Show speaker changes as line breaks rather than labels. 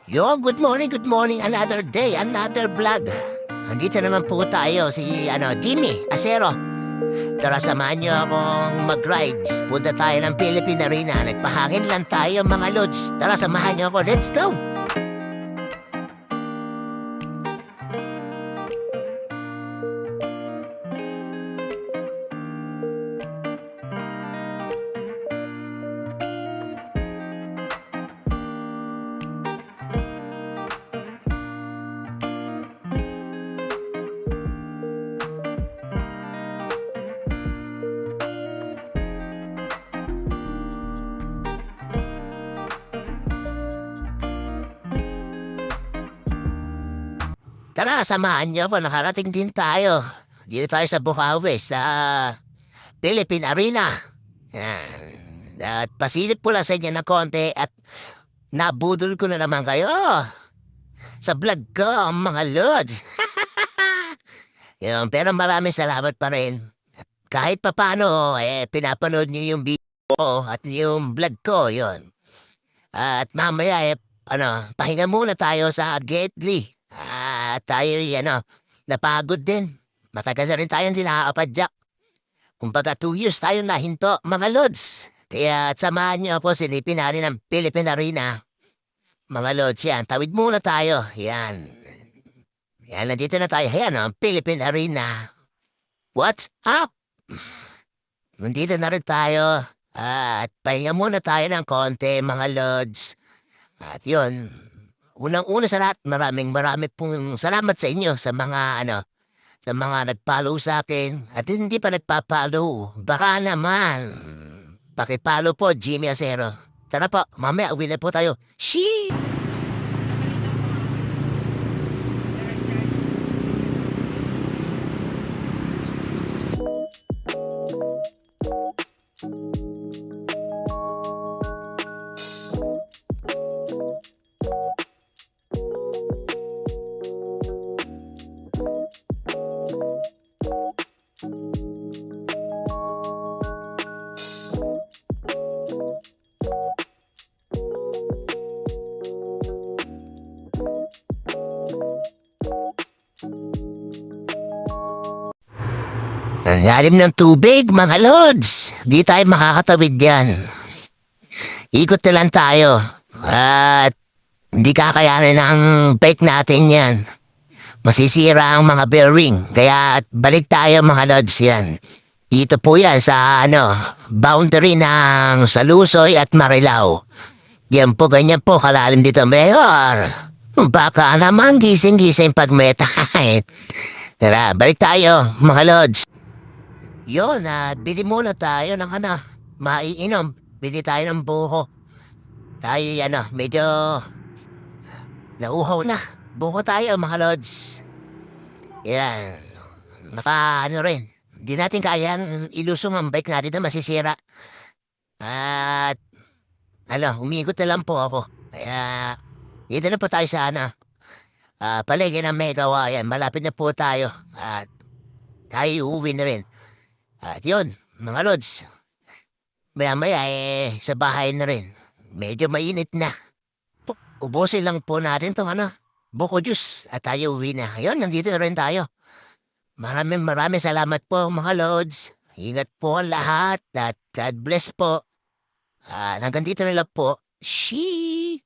Yo, good morning, another day, another vlog. Andito naman po tayo, si Jimmy Acero. Tara, samahan niyo akong mag-rides. Punta tayo ng Philippine Arena. Nagpahangin lang tayo mga lods. Tara, samahan niyo ako. Let's go! Tara, samahan niyo ako. Nakarating din tayo. Dito tayo sa Bukawi, sa Philippine Arena. Yan. At pasilip ko lang sa inyo na konti at nabudol ko na naman kayo sa vlog ko, mga lods. Yun, pero maraming salamat pa rin. Kahit papano, pinapanood niyo yung video ko at yung vlog ko, yun. At mamaya, pahinga muna tayo sa Gately. Tayo, napagod din. Matagal na rin tayo hindi nakakapadyak. Kumbaga 2 years tayo nahinto, mga lods. Kaya samahan niyo ako, silipin natin ang Philippine Arena. Mga lods, yan. Tawid muna tayo. Yan. Yan, nandito na tayo. Ayan, ang Philippine Arena. What's up? Nandito na rin tayo. At pahinga muna tayo ng konti, mga lods. At yun, unang-una sa lahat, marami pong salamat sa inyo sa mga sa mga nag-follow sa akin at hindi pa nagpa-follow. Baka naman, paki-follow po, Jimmy Acero. Tara po, mamaya uwi na po tayo. Sheesh! Ang lalim ng tubig, mga lods. Di tayo makakatawid yan. Ikot na lang tayo. At hindi kakayanin ng bike natin yan. Masisira ang mga bearing. Kaya balik tayo, mga lods, yan. Dito po yan sa boundary ng Salusoy at Marilao. Yan po, ganyan po, kalalim dito, Mayor. Baka naman gising-gising pag may time. Tara, balik tayo, mga lods. Yun, bili muna tayo ng maiinom. Bili tayo ng buho. Tayo, medyo nauhaw na. Buho tayo, mga lods. Yan, rin. Hindi natin kayang ilusong ang bike natin na masisira. At, umikot na lang po ako. Kaya, dito na po tayo sa paligid ng Megawa. Yan, malapit na po tayo. At, tayo uuwi na rin. At yun, mga lods, maya-maya sa bahay na rin. Medyo mainit na. Ubusin lang po natin itong buko juice at tayo uwi na. Ayun, nandito na rin tayo. Maraming salamat po, mga lods. Ingat po ang lahat at God bless po. Hanggang dito na lang po. Sheesh!